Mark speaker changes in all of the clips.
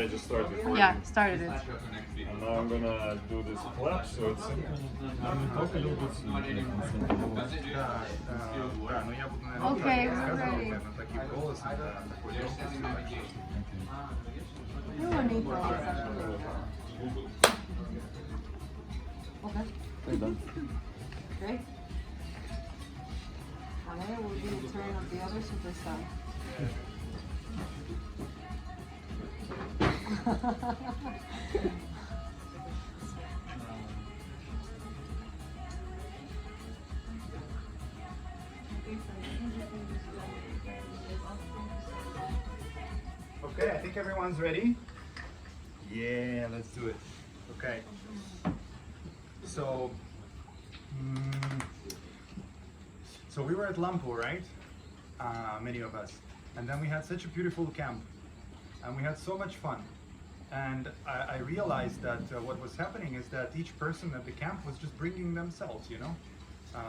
Speaker 1: I just started recording.
Speaker 2: Yeah, started it.
Speaker 1: And now I'm gonna do this clap, so it's simple. And talk a little bit so you can listen.
Speaker 3: Да, да, но я буду, наверное,
Speaker 2: Okay, we're
Speaker 3: рассказывать,
Speaker 2: ready.
Speaker 3: наверное, таким голосом, да, такой легкий.
Speaker 2: You don't need those, actually. Okay,
Speaker 1: Okay, done.
Speaker 2: great. And then it will be the turn of the other superstar.
Speaker 3: Okay, I think everyone's ready. Yeah, let's do it. Okay. So, so we were at Lampu, right? Many of us. And then we had such a beautiful camp. And we had so much fun. And I realized that what was happening is that each person at the camp was just bringing themselves, you know?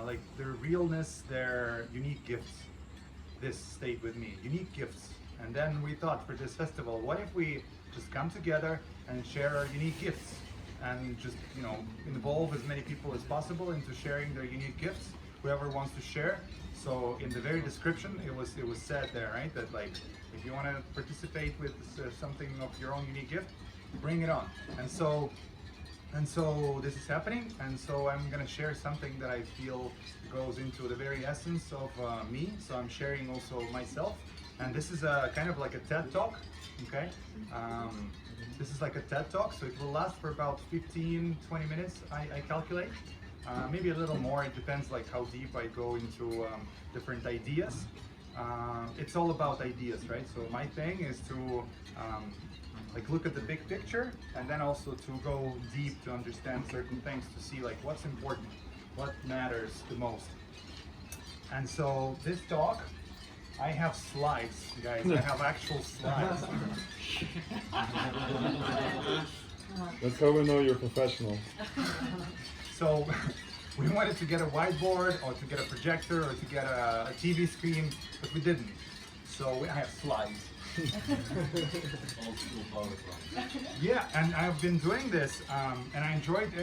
Speaker 3: Like their realness, their unique gifts. This stayed with me, unique gifts. And then we thought for this festival, what if we just come together and share our unique gifts and just, you know, involve as many people as possible into sharing their unique gifts, whoever wants to share. So in the very description, it was said there, right, that like, if you want to participate with something of your own unique gift, bring it on. And so this is happening, and so I'm gonna share something that I feel goes into the very essence of me. So I'm sharing also myself, and this is a kind of like a TED Talk, okay? This is like a TED Talk, so it will last for about 15-20 minutes, I calculate. Maybe a little more, it depends like how deep I go into different ideas. It's all about ideas, right? So my thing is to like look at the big picture, and then also to go deep to understand certain things, to see like what's important, what matters the most. And so this talk, I have slides, guys. I have actual slides.
Speaker 1: That's how we know you're professional.
Speaker 3: So we wanted to get a whiteboard or to get a projector or to get a TV screen, but we didn't. So I have slides. Yeah, and I've been doing this, and I enjoyed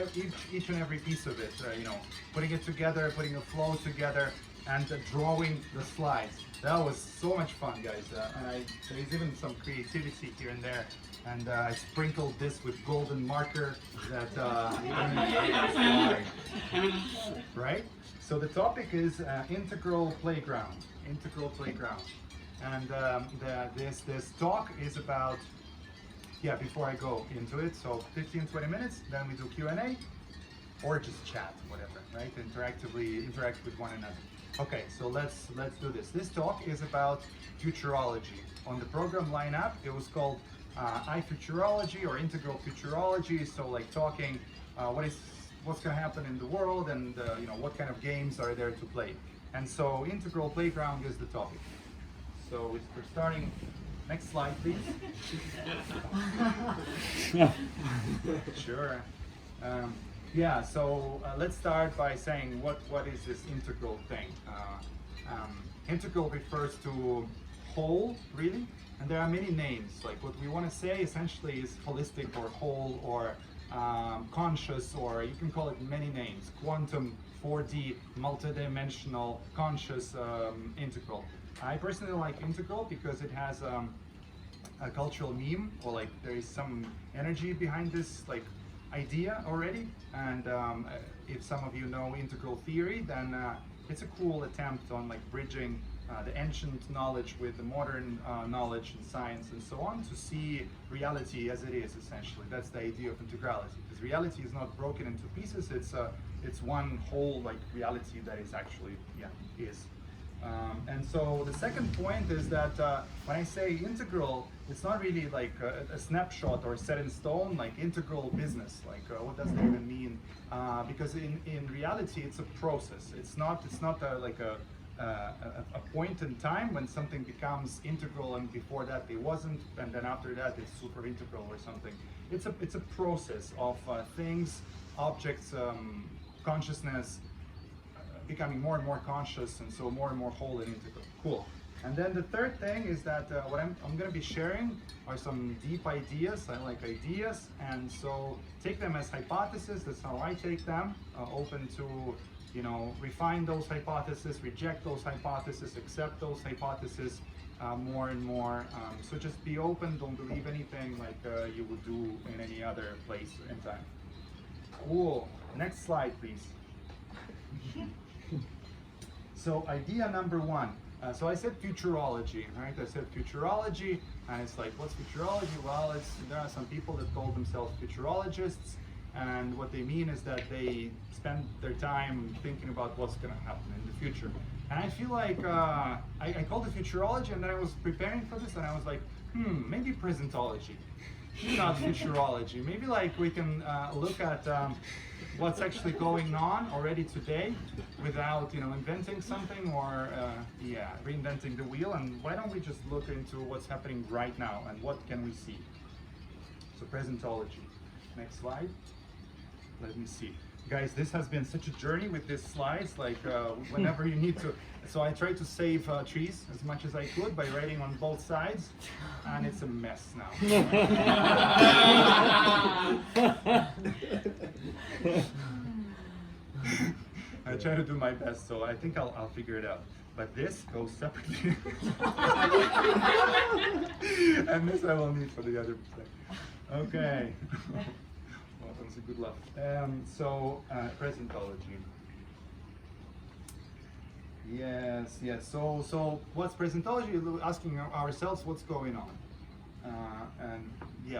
Speaker 3: each and every piece of it. You know, putting it together, putting a flow together, and drawing the slides. That was so much fun, guys. And there's even some creativity here and there. And I sprinkled this with golden marker that right? So the topic is integral playground. Integral playground. And this talk is about, yeah, before I go into it, so 15-20 minutes, then we do Q&A, or just chat, whatever, right? Interact with one another. Okay, so let's do this. This talk is about futurology. On the program lineup, it was called iFuturology or Integral Futurology. So like talking what's going to happen in the world, and you know, what kind of games are there to play. And so Integral Playground is the topic. So we're starting. Next slide, please. Sure. Yeah, so let's start by saying what is this integral thing? Integral refers to whole, really, and there are many names. Like what we want to say essentially is holistic or whole or conscious, or you can call it many names. Quantum, 4D, multidimensional, conscious, integral. I personally like integral because it has a cultural meme, or like there is some energy behind this like idea already. And if some of you know integral theory, then it's a cool attempt on like bridging the ancient knowledge with the modern knowledge and science and so on, to see reality as it is. Essentially, that's the idea of integrality, because reality is not broken into pieces. It's one whole like reality that is actually is. And so the second point is that when I say integral, it's not really like a snapshot or set in stone, like integral business. Like what does that even mean? Because in reality, it's a process. It's not like a point in time when something becomes integral, and before that it wasn't, and then after that it's super integral or something. It's a process of things, objects, consciousness, becoming more and more conscious, and so more and more whole and integral. Cool. And then the third thing is that what I'm going to be sharing are some deep ideas. I like ideas, and so take them as hypotheses. That's how I take them. Open to, you know, refine those hypotheses, reject those hypotheses, accept those hypotheses more and more. So just be open. Don't believe anything like you would do in any other place and time. Cool. Next slide, please. So idea number one. So I said futurology, right? I said futurology, and it's like, what's futurology? Well, there are some people that call themselves futurologists, and what they mean is that they spend their time thinking about what's going to happen in the future. And I feel like I called it futurology, and then I was preparing for this, and I was like, maybe presentology, not futurology. Maybe like we can look at what's actually going on already today without, you know, inventing something or reinventing the wheel. And why don't we just look into what's happening right now and what can we see? So presentology. Next slide. Let me see. Guys, this has been such a journey with these slides, like whenever you need to. So I tried to save trees as much as I could by writing on both sides, and it's a mess now. I try to do my best, so I think I'll figure it out. But this goes separately. And this I will need for the other thing. Okay. Well, that was a good laugh. Presentology. Yes. So what's presentology? Asking ourselves what's going on.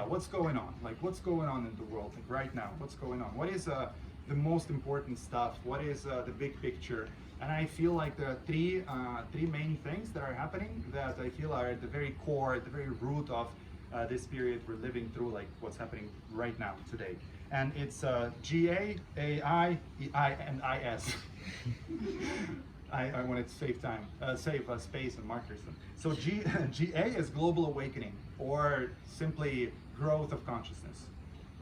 Speaker 3: What's going on? Like, what's going on in the world like right now? What's going on? What is the most important stuff? What is the big picture? And I feel like there are three main things that are happening that I feel are at the very core, at the very root of this period we're living through, like what's happening right now today. And it's GA, AI, EI, and IS. I wanted to save time, save space and markers. So GA is global awakening, or simply growth of consciousness.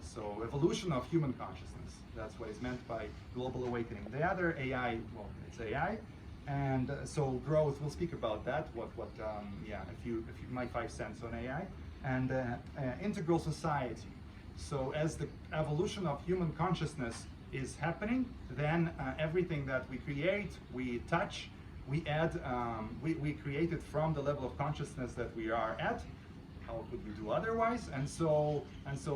Speaker 3: So evolution of human consciousness. That's what is meant by global awakening. The other AI, well, it's AI, and so growth. We'll speak about that. My 5 cents on AI, and integral society. So as the evolution of human consciousness is happening, then everything that we create, we touch, we add, we create it from the level of consciousness that we are at. How could we do otherwise? And so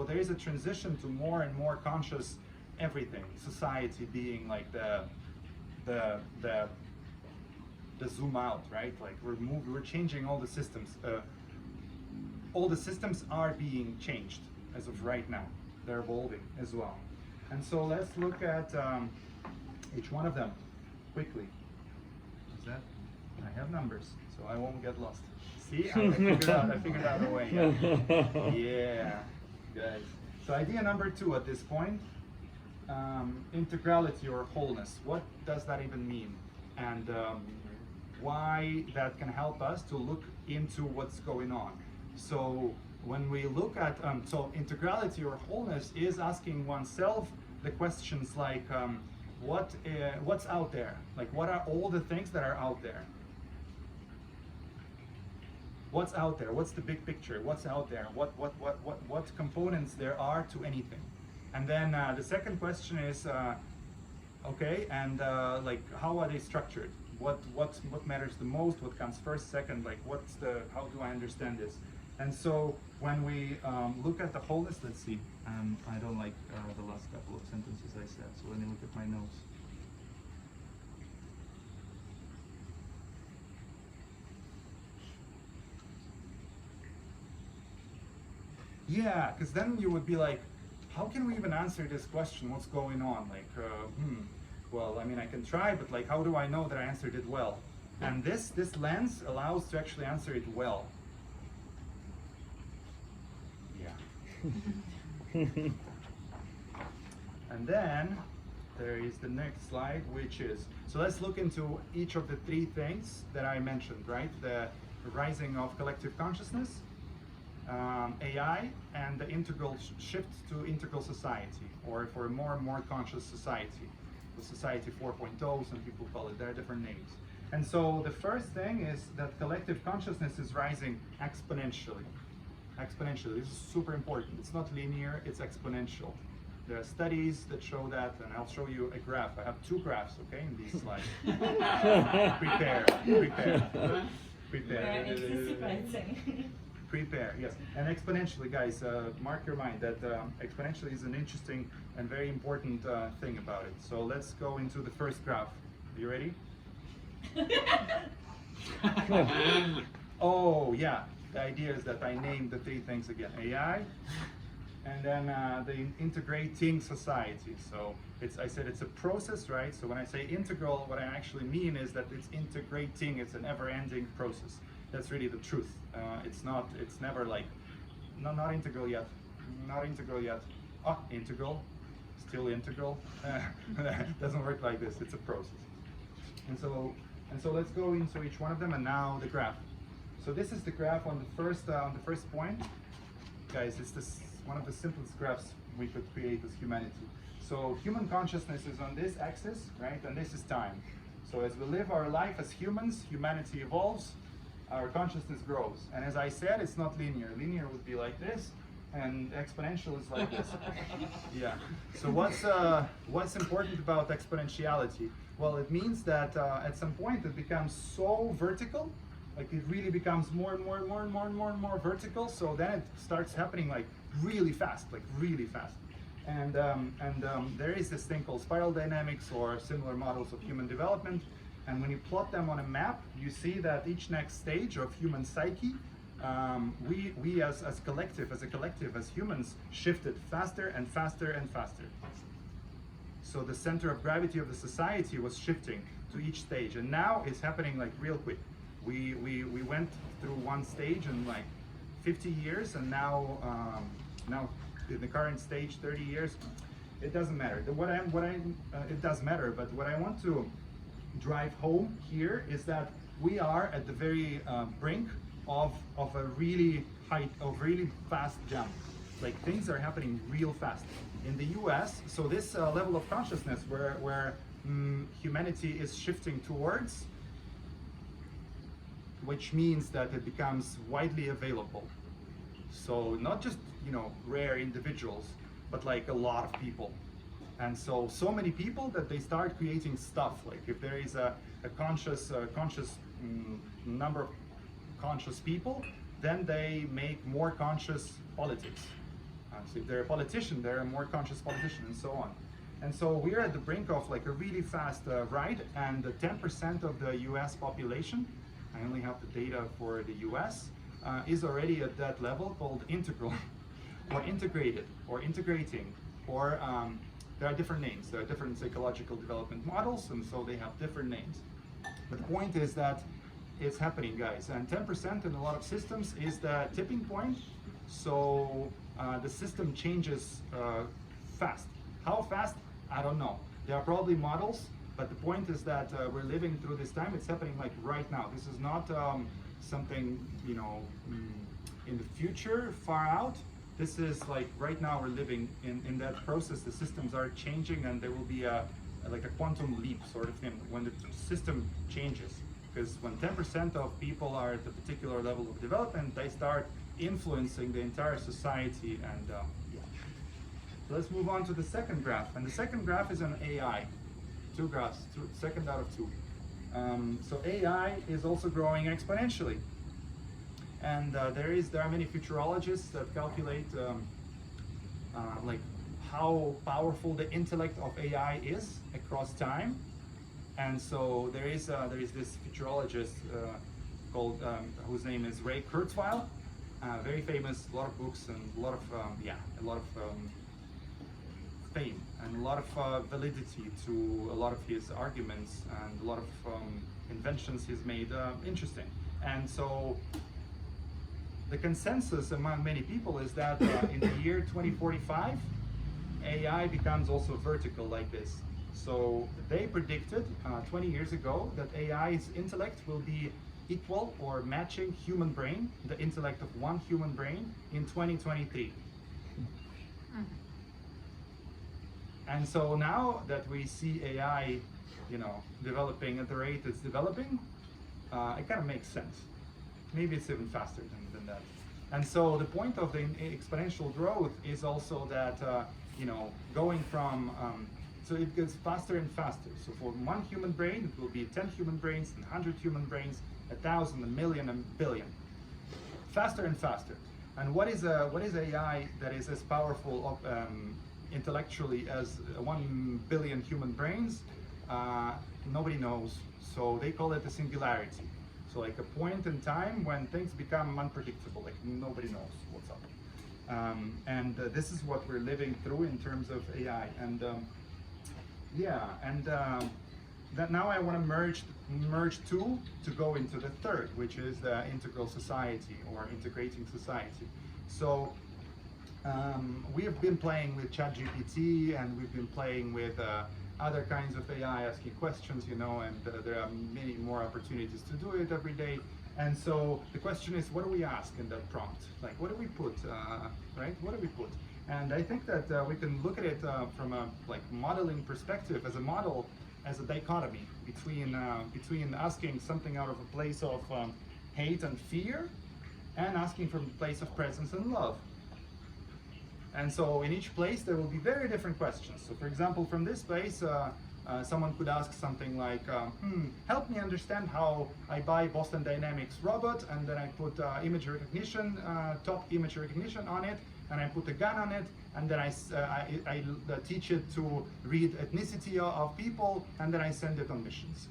Speaker 3: there is a transition to more and more conscious everything. Society being like the zoom out, right? Like we're changing all the systems. All the systems are being changed as of right now. They're evolving as well. And so let's look at each one of them quickly. Is that? I have numbers, so I won't get lost. See, I figured out a way. Yeah, guys. So idea number 2 at this point, integrality or wholeness. What does that even mean? And why that can help us to look into what's going on. So when we look at, so integrality or wholeness is asking oneself the questions like, what's out there? Like, what are all the things that are out there? What's out there? What's the big picture? What's out there? What components there are to anything? And then the second question is, like, how are they structured? What matters the most? What comes first, second? Like, how do I understand this? And so when we look at the wholeness, let's see. I don't like the last couple of sentences I said, so let me look at my notes. Yeah, because then you would be like, how can we even answer this question? What's going on? Like, well, I mean, I can try, but like, how do I know that I answered it well? And this lens allows to actually answer it well. Yeah. And then there is the next slide, which is, so let's look into each of the 3 things that I mentioned, right? The rising of collective consciousness, AI, and the integral shift to integral society, or for a more and more conscious society. The Society 4.0, some people call it, there are different names. And so the first thing is that collective consciousness is rising exponentially. Exponentially. This is super important. It's not linear, it's exponential. There are studies that show that, and I'll show you a graph. I have two graphs, okay, in these slides. Prepare. Prepare, yes. And exponentially, guys, mark your mind that exponentially is an interesting and very important thing about it. So let's go into the first graph. Are you ready? Oh, yeah. The idea is that I named the three things again. AI, and then the integrating society. So I said it's a process, right? So when I say integral, what I actually mean is that it's integrating, it's a never-ending process. That's really the truth. It's never like, no, not integral yet, not integral yet. Oh, integral, still integral. Doesn't work like this, it's a process. And so let's go into each one of them, and now the graph. So this is the graph on the first point. Guys, it's one of the simplest graphs we could create as humanity. So human consciousness is on this axis, right? And this is time. So as we live our life as humans, humanity evolves, our consciousness grows. And as I said, it's not linear. Linear would be like this, and exponential is like this. Yeah. So what's important about exponentiality? Well, it means that at some point it becomes so vertical, like it really becomes more and more vertical. So then it starts happening like really fast, And there is this thing called spiral dynamics or similar models of human development. And when you plot them on a map, you see that each next stage of human psyche, we as a collective, as humans, shifted faster and faster and faster. So the center of gravity of the society was shifting to each stage, and now it's happening like real quick. We went through one stage in like 50 years, and now in the current stage, 30 years. It doesn't matter. It does matter, but what I want to drive home here is that we are at the very brink of a really fast jump. Like things are happening real fast. In the US, so this level of consciousness where humanity is shifting towards, which means that it becomes widely available. So not just, rare individuals, but like a lot of people. And so many people that they start creating stuff. Like if there is a conscious number of conscious people, then they make more conscious politics. So if they're a politician, they're a more conscious politician, and so on. And so we're at the brink of like a really fast ride, and 10% of the US population, I only have the data for the US, is already at that level called integral, or integrated, or integrating, or there are different names. There are different psychological development models, and so they have different names. But the point is that it's happening, guys, and 10% in a lot of systems is the tipping point. So the system changes fast. How fast? I don't know. There are probably models, but the point is that we're living through this time. It's happening like right now. This is not something, in the future, far out. This is like right now we're living in that process. The systems are changing, and there will be like a quantum leap sort of thing when the system changes. Because when 10% of people are at a particular level of development, they start influencing the entire society. And yeah. So let's move on to the second graph. And the second graph is on AI. Two graphs, second out of two. So AI is also growing exponentially. And there are many futurologists that calculate like how powerful the intellect of AI is across time. And so there is this futurologist called whose name is Ray Kurzweil, very famous, a lot of books and a lot of fame and a lot of validity to a lot of his arguments and a lot of inventions he's made interesting. And so the consensus among many people is that in the year 2045, AI becomes also vertical like this. So they predicted 20 years ago that AI's intellect will be equal or matching human brain, the intellect of one human brain, in 2023. And so now that we see AI developing at the rate it's developing, it kind of makes sense. Maybe it's even faster than that. And so the point of the exponential growth is also that, going from, so it gets faster and faster. So for one human brain, it will be 10 human brains, and 100 human brains, 1,000, a million, a billion. Faster and faster. And what is AI that is as powerful intellectually as 1 billion human brains? Nobody knows. So they call it a singularity. So like a point in time when things become unpredictable, like nobody knows what's up. And this is what we're living through in terms of AI. And that now I want to merge two to go into the third, which is the integral society or integrating society. So we have been playing with ChatGPT, and we've been playing with other kinds of AI, asking questions, and there are many more opportunities to do it every day. And so the question is, what do we ask in that prompt? Like, what do we put, right? What do we put? And I think that we can look at it from a modeling perspective, as a model, as a dichotomy between asking something out of a place of hate and fear, and asking from a place of presence and love. And so in each place there will be very different questions. So for example, from this place, someone could ask something like, help me understand how I buy Boston Dynamics robot, and then I put image recognition, top image recognition on it, and I put a gun on it, and then I teach it to read ethnicity of people, and then I send it on missions.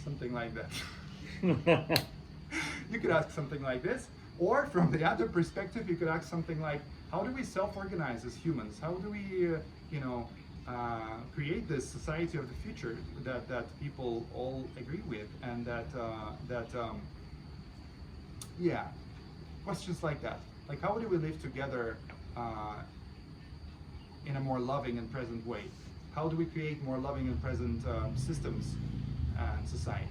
Speaker 3: Something like that. You could ask something like this. Or from the other perspective, you could ask something like, how do we self-organize as humans? How do we, create this society of the future that people all agree with, and questions like that. Like, how do we live together in a more loving and present way? How do we create more loving and present systems and society?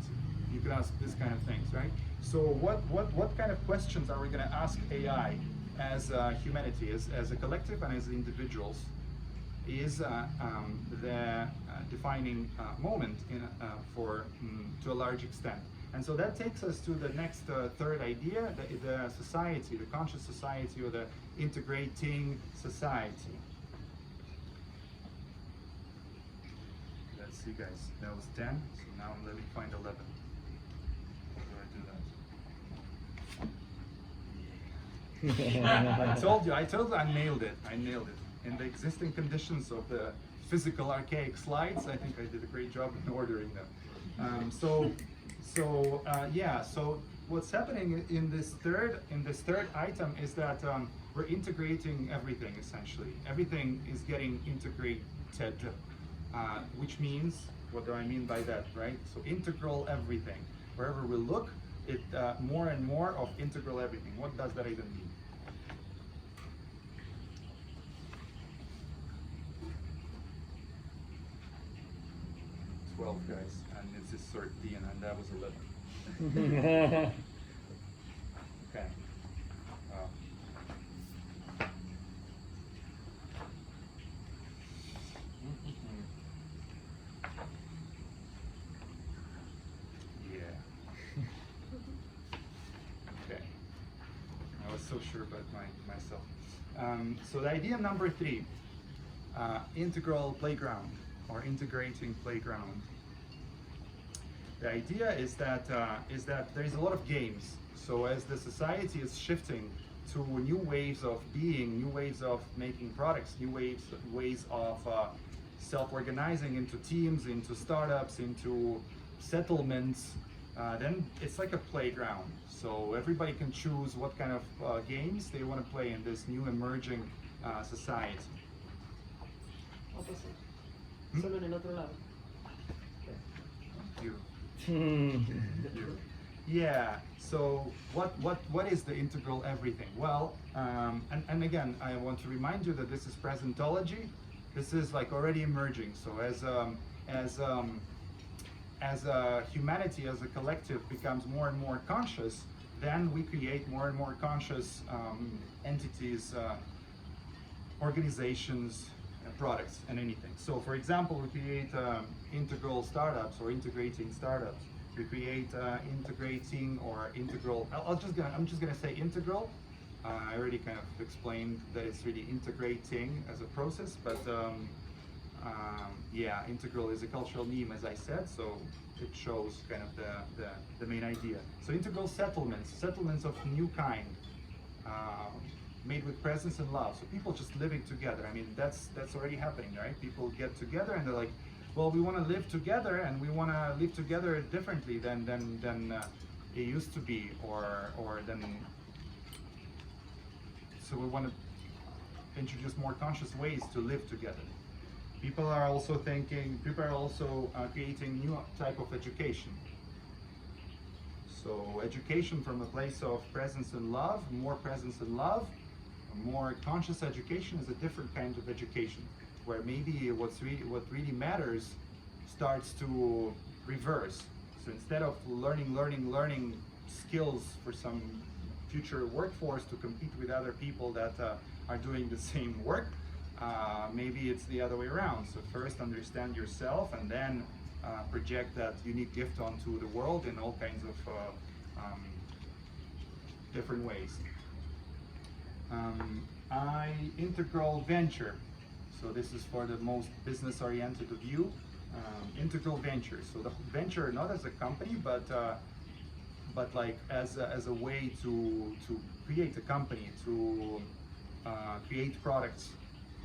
Speaker 3: You could ask this kind of things, right? So what kind of questions are we going to ask AI as humanity, as a collective and as individuals, is the defining moment to a large extent. And so that takes us to the next third idea, the society, the conscious society, or the integrating society. Let's see, guys, that was 10, so now let me find 11. How do I do that? I told you, I nailed it. In the existing conditions of the physical archaic slides, I think I did a great job in ordering them. So what's happening in this third item is that we're integrating everything, essentially. Everything is getting integrated, which means, what do I mean by that, right? So integral everything. Wherever we look, it more and more of integral everything. What does that even mean? Guys, and it's just 13, and that was 11. Okay. Yeah. Okay. I was so sure about myself. So the idea number 3, integral playground, or integrating playground. The idea is that there is a lot of games. So as the society is shifting to new ways of being, new ways of making products, new ways of self-organizing into teams, into startups, into settlements, then it's like a playground. So everybody can choose what kind of games they want to play in this new emerging society.
Speaker 2: Opposite. Solo en el otro lado.
Speaker 3: Thank you. Yeah, so what is the integral everything? Well, and again, I want to remind you that this is presentology. This is like already emerging. So as humanity, as a collective, becomes more and more conscious, then we create more and more conscious entities, organizations, products and anything. So for example, we create integral startups or integrating startups. We create integrating or integral. I'm just gonna say integral. I already kind of explained that it's really integrating as a process, but yeah, integral is a cultural meme, as I said, so it shows kind of the main idea. So integral settlements of new kind, made with presence and love. So people just living together. I mean, that's already happening, right? People get together and they're like, well, we want to live together, and we want to live together differently than it used to be, or than. So we want to introduce more conscious ways to live together. People are also creating new type of education. So education from a place of presence and love, more presence and love, more conscious education is a different kind of education, where maybe what really matters starts to reverse. So instead of learning skills for some future workforce to compete with other people that are doing the same work, maybe it's the other way around. So first understand yourself, and then project that unique gift onto the world in all kinds of different ways. Integral venture. So this is for the most business-oriented of you. Integral venture. So the venture not as a company, but like as a way to create a company, to create products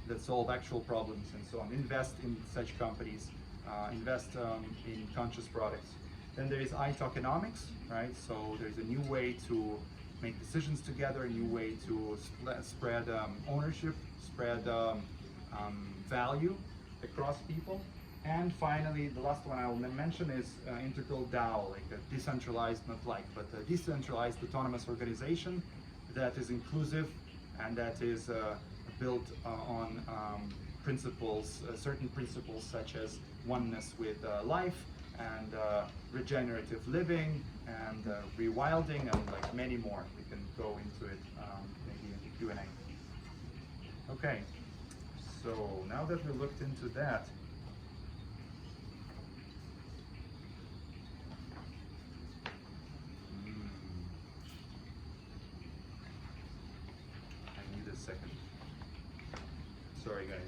Speaker 3: that solve actual problems and so on. Invest in such companies. Invest in conscious products. Then there is iTalkenomics, right? So there's a new way to make decisions together, a new way to spread ownership, spread value across people. And finally, the last one I will mention is integral DAO, like a decentralized, but a decentralized autonomous organization that is inclusive and that is built on principles, certain principles such as oneness with life and regenerative living and rewilding, and like many more. We can go into it maybe in the Q&A. Okay, so now that we looked into that, I need a second. Sorry guys.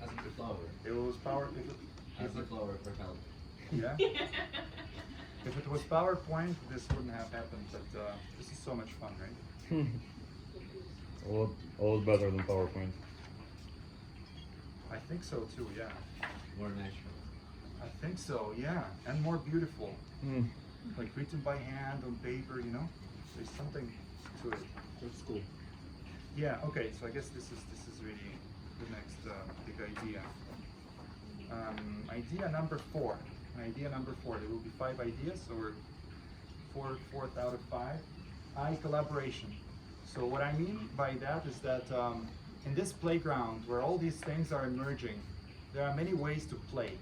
Speaker 4: As the flower.
Speaker 3: It was power.
Speaker 4: As the flower propelled.
Speaker 3: Yeah. If it was PowerPoint, this wouldn't have happened. But this is so much fun, right?
Speaker 1: A lot better than PowerPoint.
Speaker 3: I think so too. Yeah.
Speaker 4: More natural.
Speaker 3: I think so. Yeah, and more beautiful.
Speaker 1: Hmm.
Speaker 3: Like written by hand on paper. You know, there's something to it.
Speaker 4: That's cool.
Speaker 3: Yeah. Okay. So I guess this is really the next big idea. Idea number 4. Idea number 4. There will be 5 ideas, or fourth out of 5. Collaboration. So what I mean by that is that in this playground where all these things are emerging, there are many ways to play.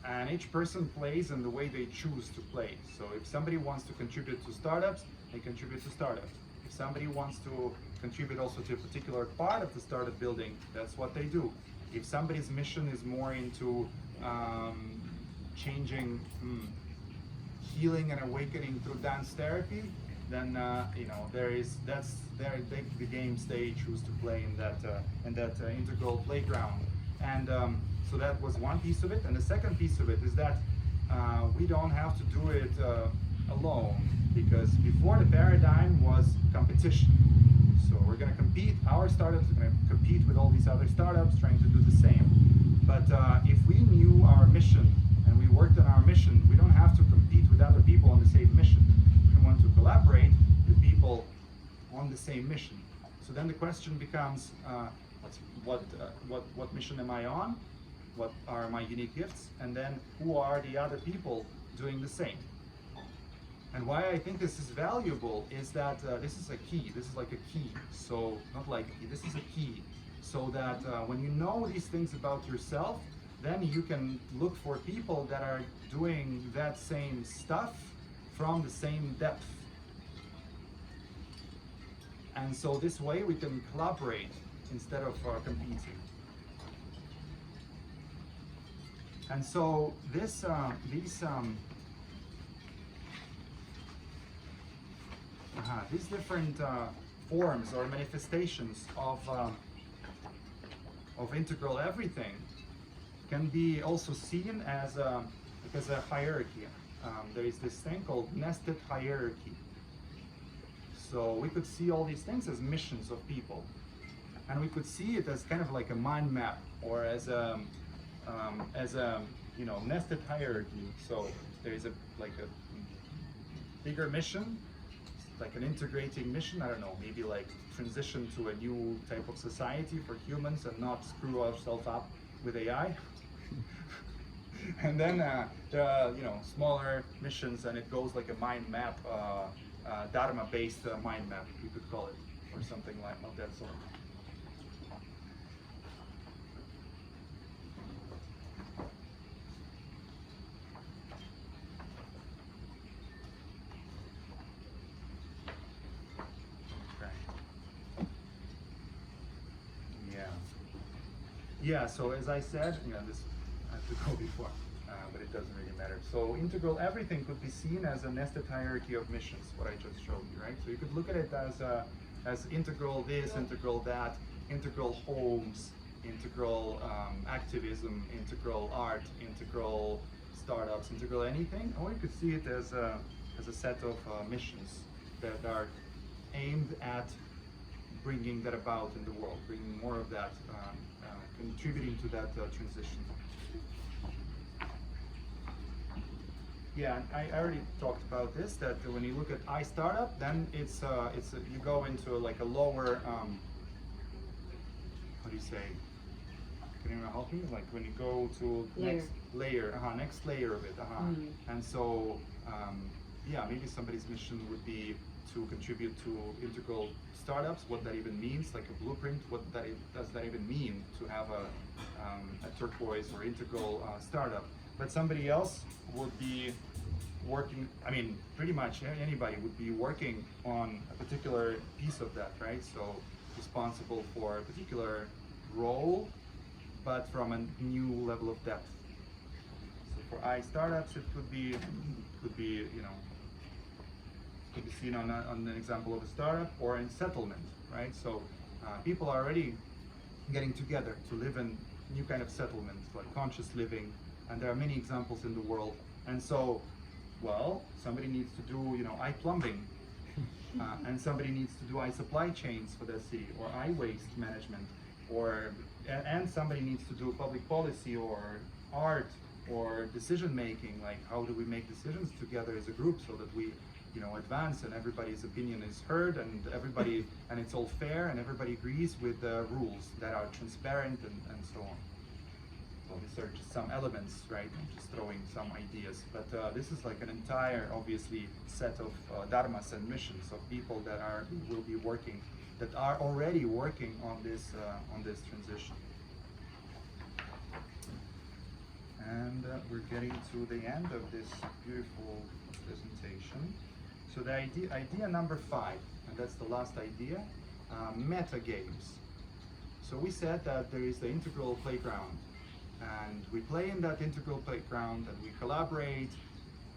Speaker 3: And each person plays in the way they choose to play. So if somebody wants to contribute to startups, they contribute to startups. If somebody wants to contribute also to a particular part of the startup building, that's what they do. If somebody's mission is more into changing, healing and awakening through dance therapy, then you know that's the games they choose to play in that integral playground. And so that was one piece of it. And the second piece of it is that we don't have to do it alone, because before the paradigm was competition. So we're going to compete, our startups are going to compete with all these other startups trying to do the same. But if we knew our mission and we worked on our mission, we don't have to compete with other people on the same mission. We want to collaborate with people on the same mission. So then the question becomes, what mission am I on? What are my unique gifts? And then who are the other people doing the same? And why I think this is valuable is that this is a key. This is like a key. So not like a key. This is a key. So that when you know these things about yourself, then you can look for people that are doing that same stuff from the same depth. And so this way we can collaborate instead of competing. And so these different forms or manifestations of integral everything can be also seen as a hierarchy. There is this thing called nested hierarchy. So we could see all these things as missions of people, and we could see it as kind of like a mind map, or as a nested hierarchy. So there is a bigger mission, like an integrating mission. I don't know, maybe like transition to a new type of society for humans and not screw ourselves up with AI. And then there are smaller missions, and it goes like a mind map, Dharma-based mind map, you could call it, or something like of that sort. Yeah, so as I said, this I have to go before, but it doesn't really matter. So integral everything could be seen as a nested hierarchy of missions, what I just showed you, right? So you could look at it as integral this, integral that, integral homes, integral activism, integral art, integral startups, integral anything, or you could see it as a set of missions that are aimed at bringing that about in the world, bringing more of that, contributing to that transition. Yeah, I already talked about this, that when you look at iStartup, then you go into like a lower, how do you say? Can you help me? Like when you go to next layer of it, and so yeah, maybe somebody's mission would be to contribute to integral startups, what that even means, like a blueprint, does that even mean to have a turquoise or integral startup. But somebody else would be working, I mean, pretty much anybody would be working on a particular piece of that, right? So responsible for a particular role, but from a new level of depth. So for iStartups, it could be could be seen on an example of a startup, or in settlement, right? So people are already getting together to live in new kind of settlements, like conscious living, and there are many examples in the world. And so, well, somebody needs to do, iPlumbing, and somebody needs to do iSupply chains for their city, or iWaste management, and somebody needs to do public policy, or art, or decision making, like how do we make decisions together as a group so that we advance and everybody's opinion is heard, and it's all fair, and everybody agrees with the rules that are transparent, and so on. So these are just some elements, right? I'm just throwing some ideas, but this is like an entire, obviously, set of dharmas and missions of people that are already working on this transition. And we're getting to the end of this beautiful presentation. So the idea number 5, and that's the last idea, meta games. So we said that there is the integral playground, and we play in that integral playground, and we collaborate,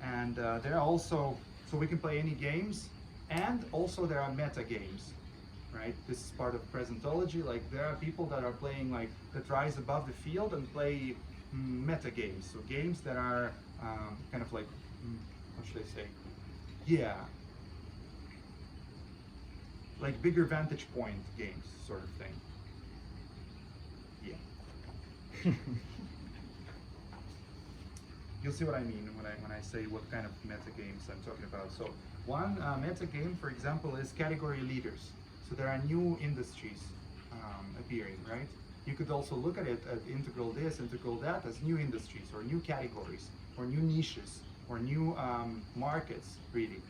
Speaker 3: and there are also, so we can play any games, and also there are meta games, right? This is part of presentology. Like there are people that are playing, like, that rise above the field and play meta games, so games that are kind of like, what should I say? Yeah, like bigger vantage point games, sort of thing. Yeah. You'll see what I mean when I say what kind of meta games I'm talking about. So one meta game, for example, is category leaders. So there are new industries appearing, right? You could also look at it at integral this, integral that, as new industries, or new categories, or new niches, or new markets, really.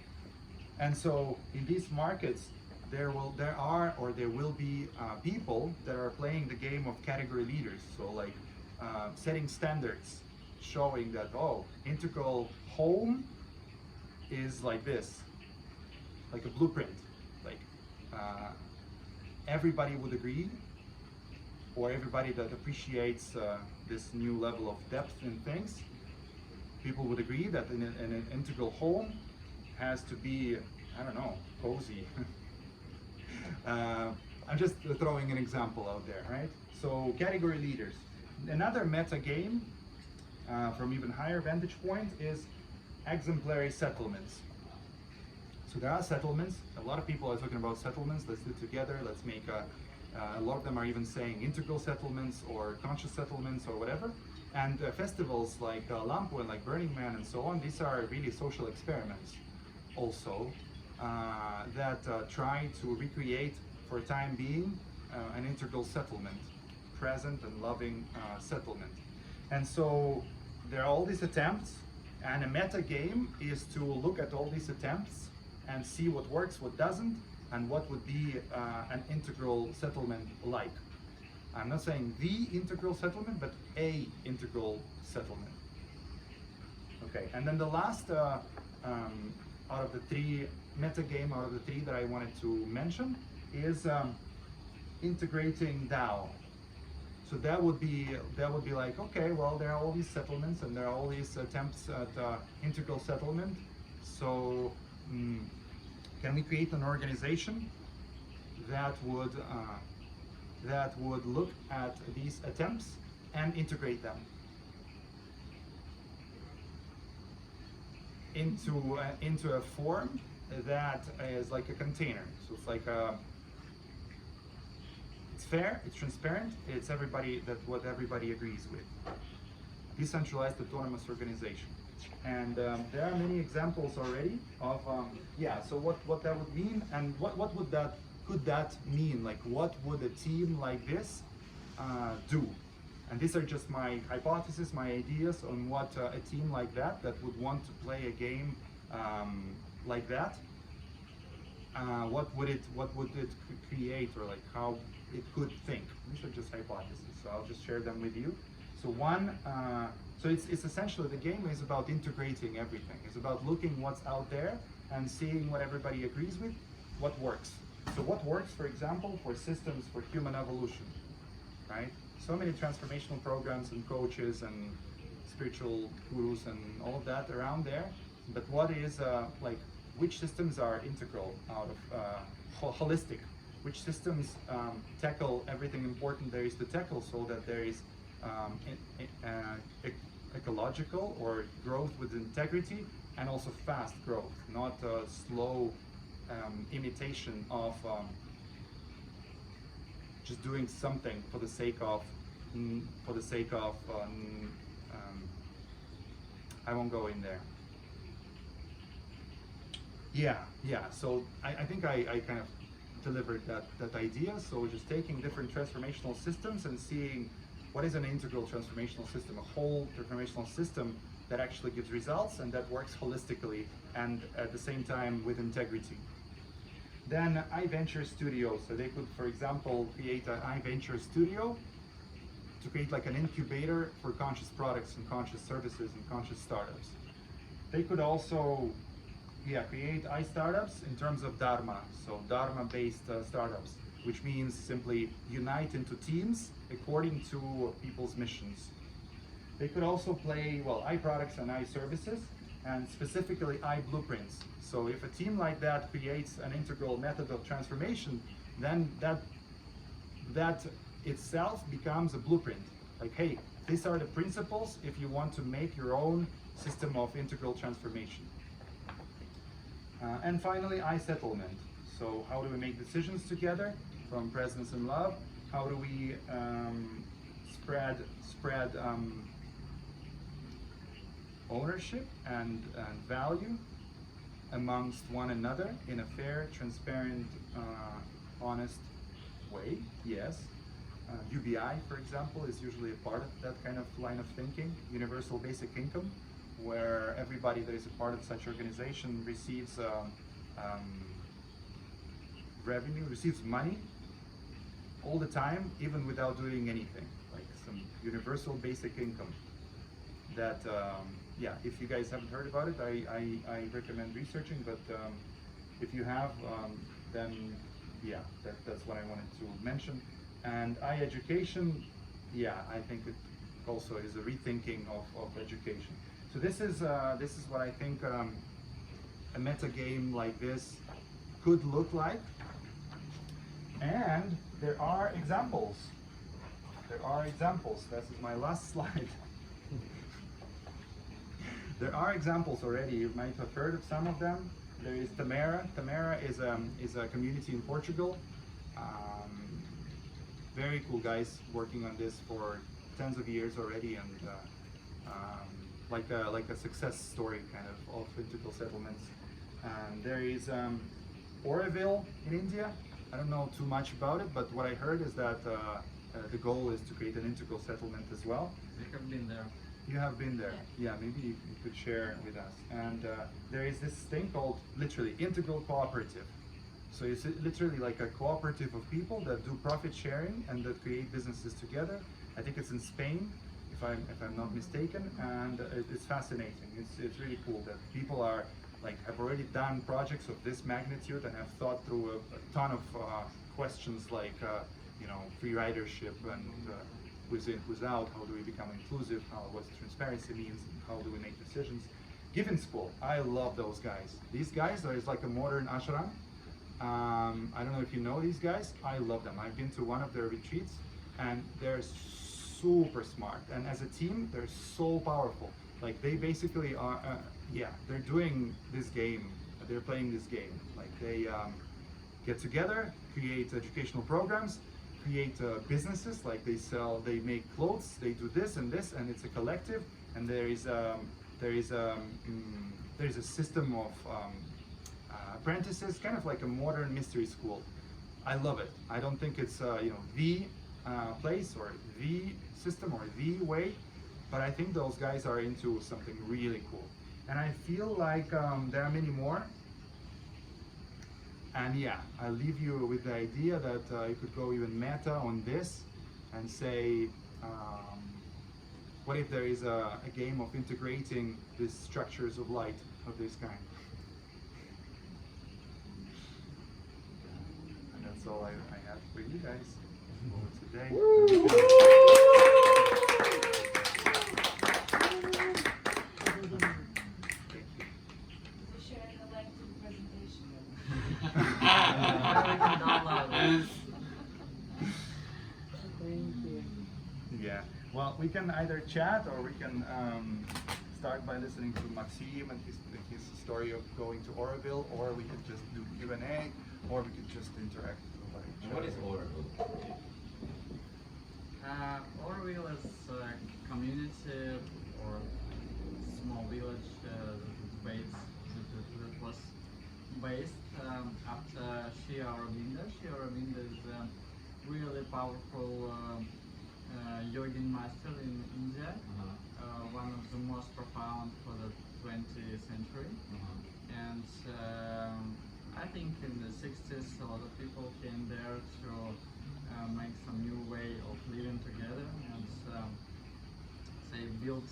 Speaker 3: And so in these markets, there will be people that are playing the game of category leaders. So like setting standards, showing that, oh, integral home is like this, like a blueprint. Like everybody would agree or everybody that appreciates this new level of depth in things, people would agree that an integral home has to be, I don't know, cozy. I'm just throwing an example out there, right? So category leaders. Another meta game from even higher vantage point is exemplary settlements. So there are settlements. A lot of people are talking about settlements. Let's do it together. Let's make a lot of them are even saying integral settlements or conscious settlements or whatever. And festivals like Lampu and like Burning Man and so on, these are really social experiments also that try to recreate for time being an integral settlement, present and loving settlement. And so there are all these attempts, and a meta game is to look at all these attempts and see what works, what doesn't, and what would be an integral settlement like. I'm not saying the integral settlement, but a integral settlement. Okay, and then the last out of the three meta game, out of the three that I wanted to mention, is integrating DAO. So that would be like, okay, well, there are all these settlements and there are all these attempts at integral settlement. So can we create an organization that would look at these attempts and integrate them into a form that is like a container? So it's like it's fair, it's transparent, it's what everybody agrees with. Decentralized autonomous organization. And there are many examples already of so what that would mean, and what could that mean? Like, what would a team like this do? And these are just my hypotheses, my ideas on what a team like that would want to play a game like that. What would it create, or like how it could think? These are just hypotheses, so I'll just share them with you. So so it's essentially, the game is about integrating everything. It's about looking what's out there and seeing what everybody agrees with, what works. So what works, for example, for systems for human evolution, right? So many transformational programs and coaches and spiritual gurus and all of that around there. But what is like, which systems are integral out of holistic? Which systems tackle everything important there is to tackle, so that there is ecological or growth with integrity, and also fast growth, not slow imitation of just doing something for the sake of I won't go in there. Yeah. So I think I kind of delivered that idea. So just taking different transformational systems and seeing what is an integral transformational system, a whole transformational system that actually gives results and that works holistically and at the same time with integrity. Then iVenture Studio. So they could, for example, create an iVenture Studio to create like an incubator for conscious products and conscious services and conscious startups. They could also create iStartups in terms of Dharma, so Dharma-based startups, which means simply unite into teams according to people's missions. They could also play, well, iProducts and iServices, and specifically iBlueprints. So if a team like that creates an integral method of transformation, then that itself becomes a blueprint. Like, hey, these are the principles if you want to make your own system of integral transformation. And finally, iSettlement. So how do we make decisions together from presence and love? How do we spread ownership and value amongst one another in a fair, transparent, honest way? Yes. UBI, for example, is usually a part of that kind of line of thinking. Universal basic income, where everybody that is a part of such organization receives revenue, receives money all the time, even without doing anything, like some universal basic income. That, if you guys haven't heard about it, I recommend researching, but if you have, then that's what I wanted to mention. And iEducation, yeah, I think it also is a rethinking of education. So this is what I think a meta game like this could look like. And there are examples. There are examples. This is my last slide. There are examples already. You might have heard of some of them. There is Tamara. Tamara is a community in Portugal. Very cool guys working on this for tens of years already, and like a success story kind of integral settlements. And there is Oroville in India. I don't know too much about it, but what I heard is that the goal is to create an integral settlement as well.
Speaker 4: We have been there.
Speaker 3: You have been there. Yeah, maybe you could share with us. And there is this thing called literally integral cooperative. So it's literally like a cooperative of people that do profit sharing and that create businesses together. I think it's in Spain, if I'm not mistaken, and it's fascinating. It's really cool that people are have already done projects of this magnitude and have thought through a ton of questions like free ridership and who's in, who's out, how do we become inclusive, what transparency means, and how do we make decisions. Given School, I love those guys. These guys are like a modern ashram. I don't know if you know these guys. I love them. I've been to one of their retreats and they're super smart. And as a team, they're so powerful. Like they basically are, they're doing this game. They're playing this game. Like they get together, create educational programs, create businesses. Like they make clothes, they do this, and it's a collective. And there is a system of apprentices, kind of like a modern mystery school. I love it. I don't think it's the place or the system or the way, but I think those guys are into something really cool. And I feel like there are many more. And yeah, I leave you with the idea that you could go even meta on this and say, what if there is a game of integrating these structures of light of this kind? And that's all I have for you guys for today.
Speaker 2: To share the link to the presentation.
Speaker 4: We can download it.
Speaker 3: Yeah. Well, we can either chat or we can start by listening to Maxim and his story of going to Oroville, or we could just do Q&A, or we could just interact with each
Speaker 4: What
Speaker 3: other.
Speaker 4: is Oroville?
Speaker 5: Oroville is a community or small village that was based after Sri Aurobindo. Sri Aurobindo is a really powerful yogin master in India, one of the most profound for the 20th century. And I think in the 60s a lot of people came there to make some new way of living together, and they built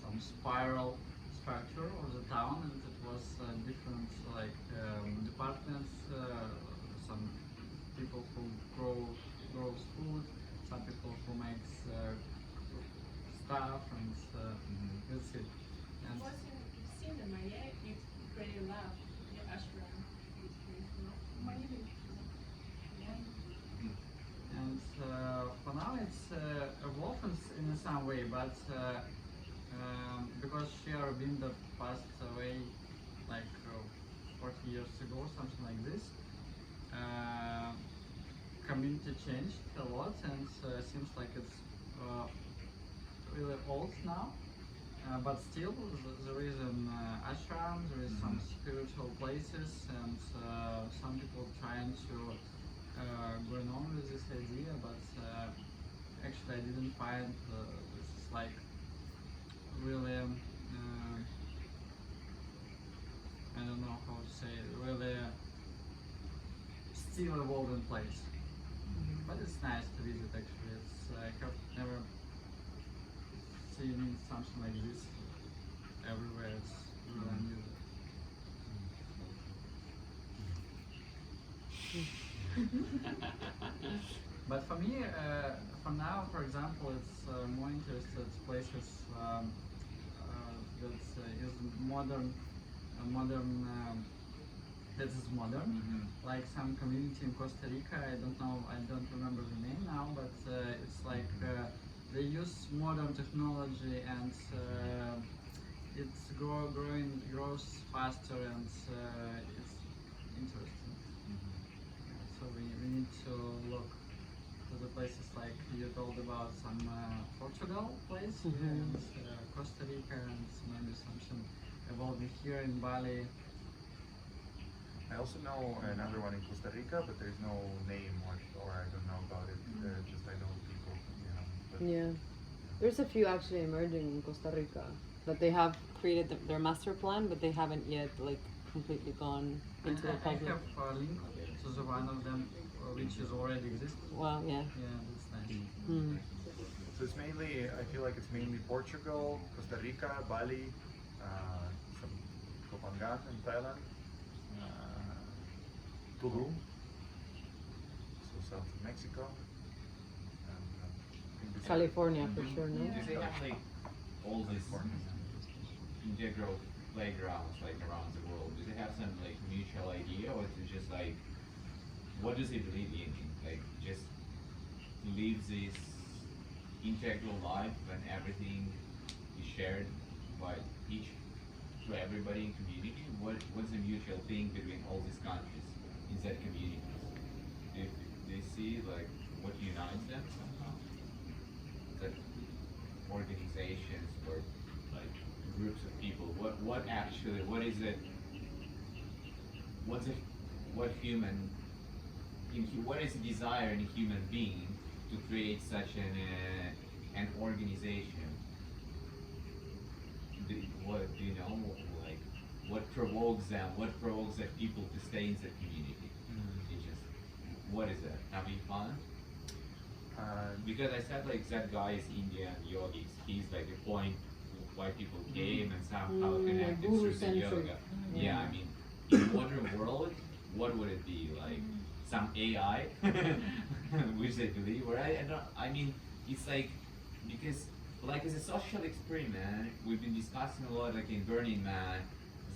Speaker 5: some spiral structure of the town, and it was different departments, some people who grows food, some people who makes stuff, and that's it. And
Speaker 2: You've seen them, right? You created lab, your ashram.
Speaker 5: And for now it's evolved in some way, but because Sri Aurobindo passed away like 40 years ago, something like this, community changed a lot, and seems like it's really old now. But still, there is an ashram, there is some spiritual places, and some people trying to going on with this idea, but actually I didn't find this is like really I don't know how to say it, really still evolving place. But it's nice to visit actually. It's I have never seen something like this everywhere. It's really unusual. But for me, for now, for example, it's more interested places that is modern, modern. That is modern, like some community in Costa Rica. I don't know, I don't remember the name now, but it's like they use modern technology and it's grows faster and it's interesting. So we need to look to the places like you told about some Portugal place and Costa Rica and maybe something evolving here in Bali.
Speaker 3: I also know another one in Costa Rica, but there's no name or I don't know about it. Just I know people. But
Speaker 2: Yeah. There's a few actually emerging in Costa Rica that they have created their master plan, but they haven't yet like completely gone into the
Speaker 5: I
Speaker 2: public.
Speaker 5: have a link to the one of them which is already existing.
Speaker 2: Wow, yeah.
Speaker 5: Yeah, that's nice.
Speaker 2: Mm.
Speaker 3: So it's mainly, I feel like it's mainly Portugal, Costa Rica, Bali, some Kopangan in Thailand, Tulum, so south of Mexico, and I think this-
Speaker 2: California for sure, no?
Speaker 6: Do they have like all these integral playgrounds like around the world? Do they have some like mutual idea, or is it just like what does they believe in? Like just live this integral life when everything is shared by each to everybody in community? What's the mutual thing between all these countries in that community? Do they see like what unites them somehow? That organizations or like groups of people. What actually? What is it? What human? What is the desire in a human being to create such an organization? What do you know? Like what provokes them? What provokes that people to stay in the community? It's just what is that? Having fun? Because I said like that guy is Indian yogis. He's like the point why people came and somehow connected through the
Speaker 2: Guru-centric.
Speaker 6: yoga. Yeah, I mean, in the modern world, what would it be like? Some AI, which they believe, or I mean, it's like because like as a social experiment, we've been discussing a lot, like in Burning Man,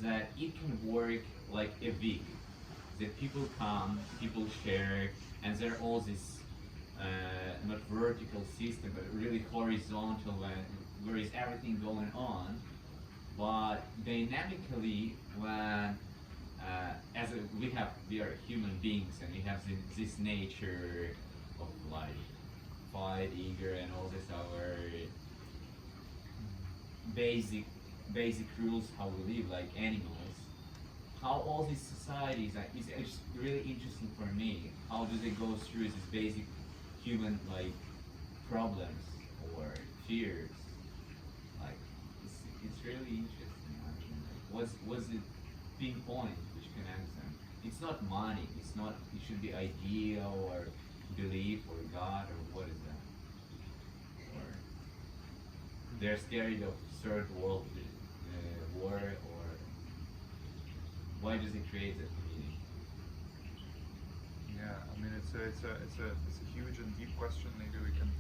Speaker 6: that it can work like a week. That people come, people share, and there are all this not vertical system, but really horizontal, where is everything going on, but dynamically when we are human beings and we have this nature of like fight, eager, and all this our basic rules how we live like animals. How all these societies it's really interesting for me. How do they go through these basic human like problems or fears? Like it's really interesting. I mean, like, what's the pinpoint which connects them? It's not money. It's not. It should be idea or belief or God or what is that? Or they're scared of third world war, or why does it create that community?
Speaker 3: Yeah, I mean it's a huge and deep question. Maybe we can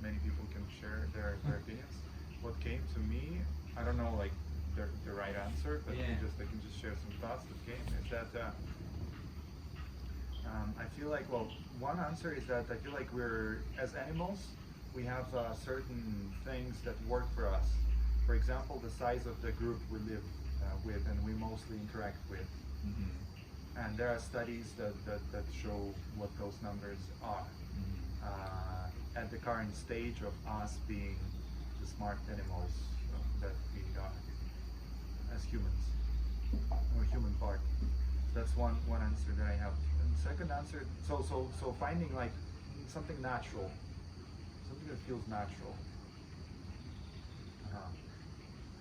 Speaker 3: many people can share their opinions. What came to me, I don't know like the right answer, but
Speaker 6: Yeah.
Speaker 3: I can just share some thoughts that came. Is that I feel like one answer is that I feel like we're as animals we have certain things that work for us. For example, the size of the group we live with and we mostly interact with. And there are studies that show what those numbers are. At the current stage of us being the smart animals that we are as humans, or human part. That's one answer that I have. And second answer, so finding like something natural, something that feels natural.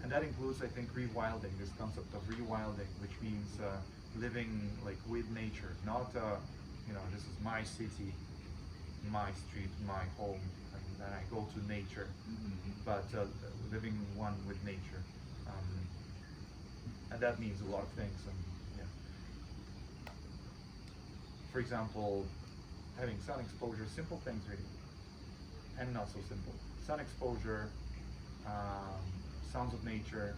Speaker 3: And that includes, I think, rewilding, this concept of rewilding, which means living like with nature, not this is my city, my street, my home, and then I go to nature, but living one with nature, and that means a lot of things. And yeah, for example, having sun exposure, simple things really, and not so simple. Sun exposure, sounds of nature,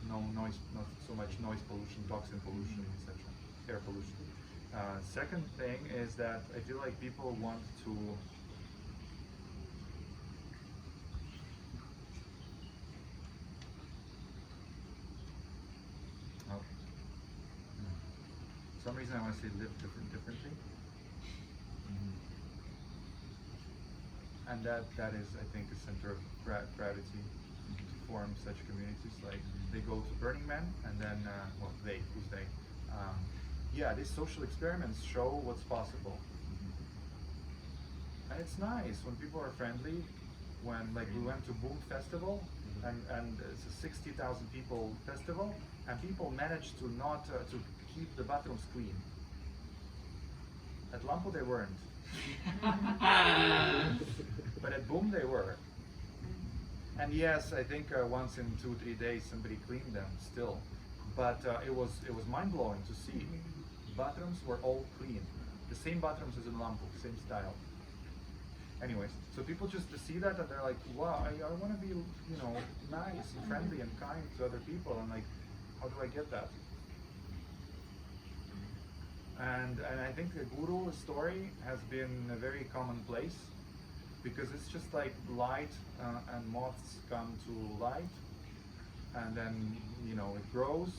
Speaker 3: no noise, not so much noise pollution, toxin pollution, etc., air pollution. Second thing is that I feel like people want to for some reason I want to say live differently. And that is, I think, a center of gravity to form such communities. Like they go to Burning Man, and then who's they? Yeah, these social experiments show what's possible, and it's nice when people are friendly. When like we went to Boom Festival, and it's a 60,000 people festival, and people managed to not to keep the bathrooms clean. At Lampo they weren't. But at Boom they were. And yes, I think once in 2-3 days somebody cleaned them still. But it was mind-blowing to see. Bathrooms were all clean. The same bathrooms as in Lampo, same style. Anyways, so people just see that and they're like, wow, I want to be, nice and friendly and kind to other people, and like, how do I get that? And I think the guru story has been a very commonplace, because it's just like light and moths come to light, and then it grows.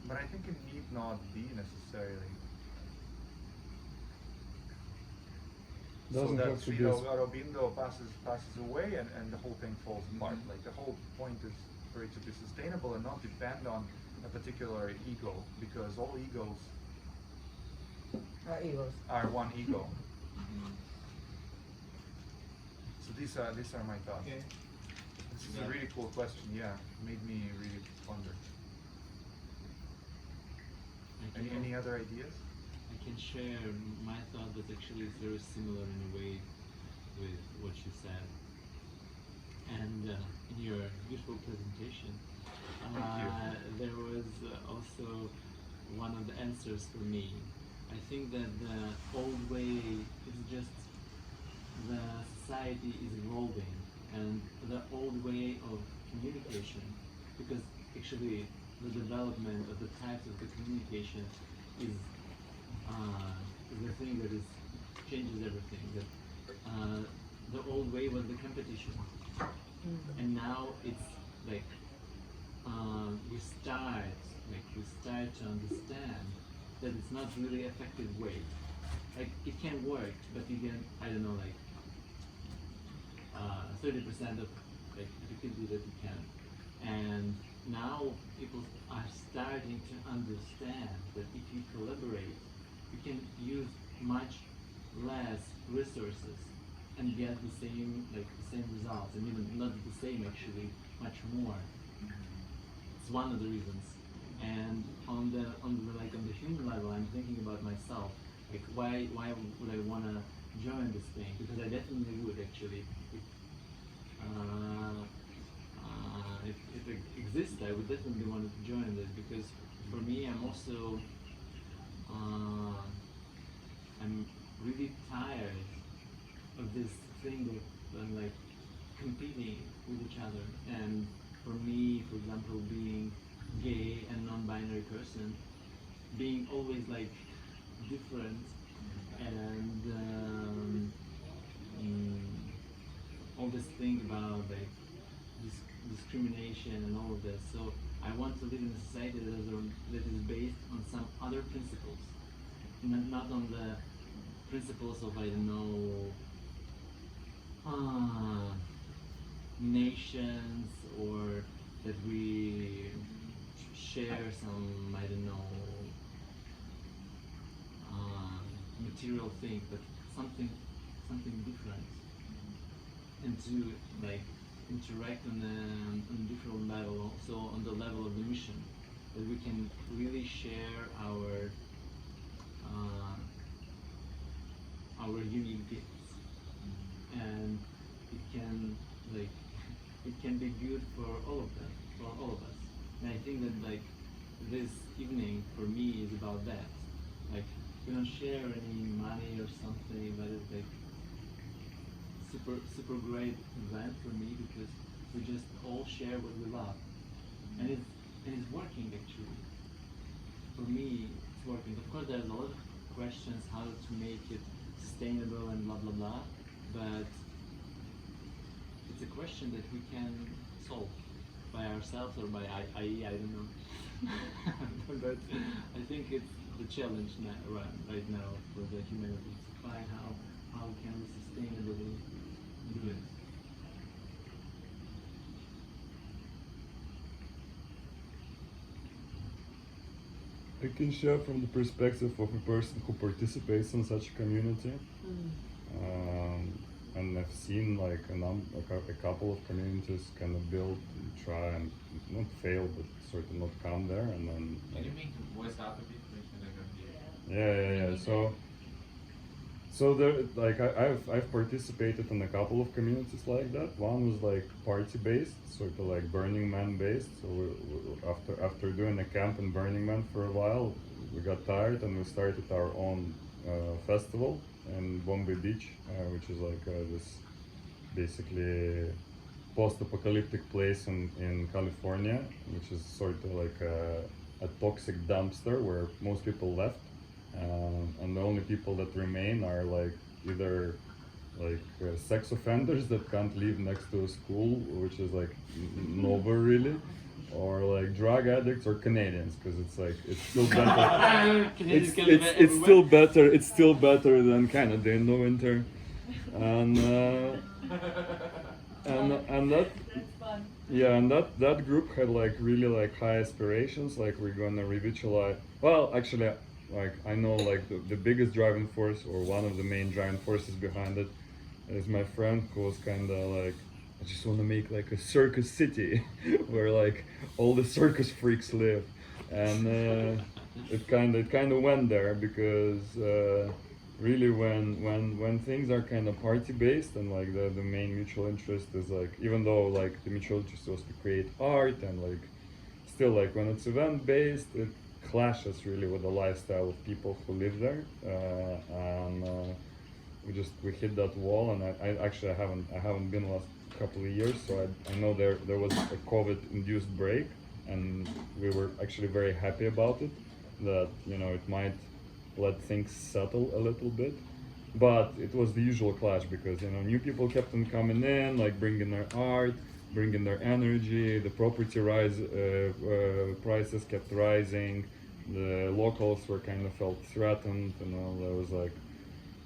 Speaker 3: But I think it need not be necessarily.
Speaker 1: Doesn't
Speaker 3: so that
Speaker 1: have to
Speaker 3: Sri
Speaker 1: be
Speaker 3: Aurobindo passes away, and the whole thing falls apart. Like the whole point is for it to be sustainable and not depend on a particular ego, because all egos are one ego. So these are my thoughts.
Speaker 6: Okay.
Speaker 3: This is a really cool question. Yeah, made me really ponder. Any other ideas?
Speaker 7: I can share my thought that actually is very similar in a way with what you said. And in your beautiful presentation, there was also one of the answers for me. I think that the old way is just the society is evolving, and the old way of communication, because actually the development of the types of the communication is the thing that changes everything. That the old way was the competition, and now it's like we start to understand that it's not really effective way. Like it can work, but you can, I don't know, like 30% of like effectivity that you can. And now people are starting to understand that if you collaborate, you can use much less resources and get the same results, and even not the same actually, much more. It's one of the reasons. And on the human level, I'm thinking about myself. Like why would I wanna join this thing? Because I definitely would actually. If it exists, I would definitely want to join this, because for me, I'm also I'm really tired of this thing of like competing with each other. And for me, for example, being gay and non-binary person, being always like different and all this thing about like discrimination and all of this. So I want to live in a society that is based on some other principles, not on the principles of, I don't know, nations, or that we share some, I don't know, material thing, but something different, and to like interact on a different level, also on the level of the mission, that we can really share our unique gifts, and it can be good for all of them, for all of us. And I think that like this evening for me is about that. Like we don't share any money or something, but it's like super great event for me because we just all share what we love, and it's working actually. For me, it's working. Of course, there's a lot of questions how to make it sustainable and blah blah blah, but it's a question that we can solve by ourselves or by IE, I don't know. But I think it's the challenge right now for the humanity to find how can we sustainably do it.
Speaker 1: I can share from the perspective of a person who participates in such a community. And I've seen like a couple of communities kind of build, try and not fail, but sort of not come there, and then.
Speaker 6: Can you make the voice out a bit? Like, I don't hear.
Speaker 1: Yeah. So there, like I've participated in a couple of communities like that. One was like party based, sort of like Burning Man based. So after doing a camp in Burning Man for a while, we got tired and we started our own festival in Bombay Beach, which is like this basically post-apocalyptic place in California, which is sort of like a toxic dumpster where most people left. And the only people that remain are like either like sex offenders that can't live next to a school, which is like nowhere really, or like drug addicts or Canadians, because it's like it's still better. It's still better than Canada in the winter, and that. Yeah, and that group had like really like high aspirations. Like we're gonna revitalize. Well, actually, like I know like the biggest driving force or one of the main driving forces behind it is my friend who was kind of like, I just want to make like a circus city where like all the circus freaks live, and it kind of went there because really when things are kind of party based and like the main mutual interest is like, even though like the mutual interest was to create art and like still like when it's event based, it clashes really with the lifestyle of people who live there, and we hit that wall. And I haven't been last couple of years, so I know there was a COVID induced break, and we were actually very happy about it, that it might let things settle a little bit. But it was the usual clash because new people kept on coming in, like bringing their art, bringing their energy. The property prices kept rising. The locals were kind of felt threatened.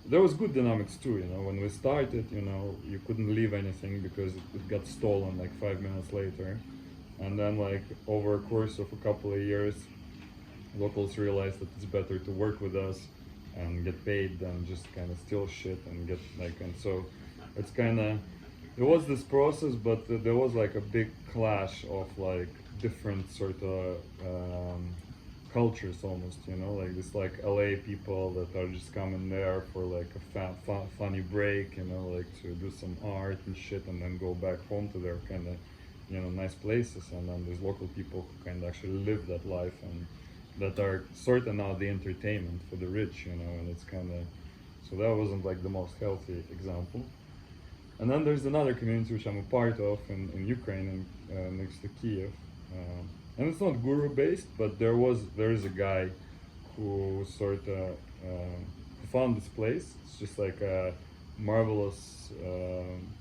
Speaker 1: There was good dynamics too. When we started, you couldn't leave anything because it got stolen like 5 minutes later. And then like over a course of a couple of years, locals realized that it's better to work with us and get paid than just kind of steal shit and get like, and so it's kind of, it was this process, but there was like a big clash of like different sort of cultures almost, like this like LA people that are just coming there for like a funny break, like to do some art and shit and then go back home to their kind of, nice places. And then there's local people who kind of actually live that life and that are sort of now the entertainment for the rich, and it's kind of, so that wasn't like the most healthy example. And then there's another community which I'm a part of in Ukraine, next to Kiev, and it's not guru based, but there is a guy who sort of found this place. It's just like a marvelous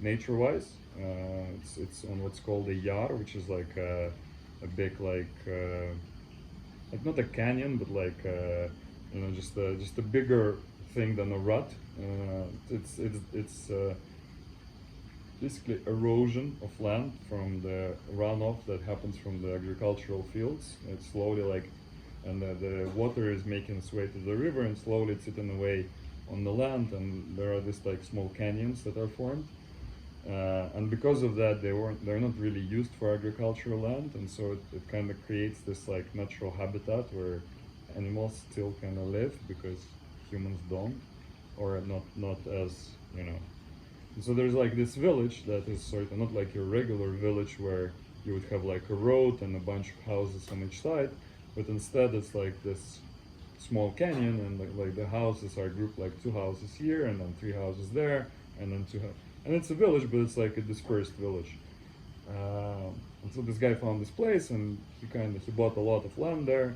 Speaker 1: nature wise. It's on what's called a yar, which is like a big like not a canyon, but like just a bigger thing than a rut. It's basically erosion of land from the runoff that happens from the agricultural fields. It's slowly like, and the water is making its way to the river, and slowly it's eating away on the land, and there are these like small canyons that are formed. And because of that, they're not really used for agricultural land, and so it kind of creates this like natural habitat where animals still kind of live because humans don't, or not as And so there's like this village that is sort of not like your regular village where you would have like a road and a bunch of houses on each side, but instead it's like this small canyon, and like the houses are grouped like 2 houses here, and then 3 houses there, and then and it's a village, but it's like a dispersed village. And so this guy found this place, and he bought a lot of land there,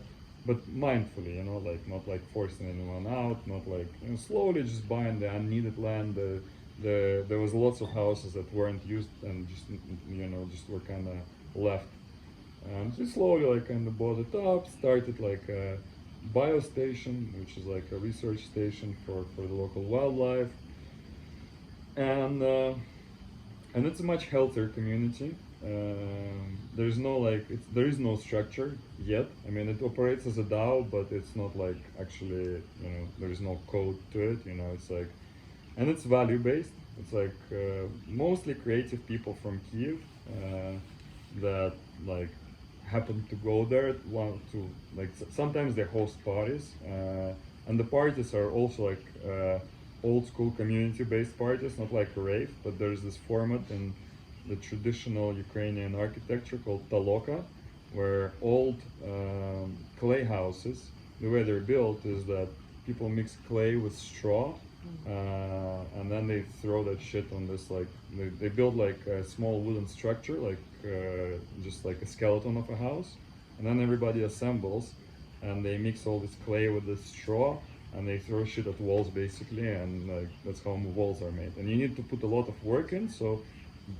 Speaker 1: but mindfully, like not like forcing anyone out, not like slowly just buying the unneeded land. There was lots of houses that weren't used and just were kind of left. So slowly like kind of bought it up, started like a biostation, which is like a research station for the local wildlife, and it's a much healthier community. There is no structure yet. I mean, it operates as a DAO, but it's not like actually, there is no code to it. It's like, and it's value based. It's like mostly creative people from Kyiv that like happen to go there. Want to like sometimes they host parties, and the parties are also like old school community based parties, not like a rave, but there's this format in the traditional Ukrainian architecture called taloka, where old clay houses, the way they're built is that people mix clay with straw, and then they throw that shit on this, like they build like a small wooden structure, like just like a skeleton of a house, and then everybody assembles and they mix all this clay with this straw, and they throw shit at walls basically, and like that's how walls are made. And you need to put a lot of work in. So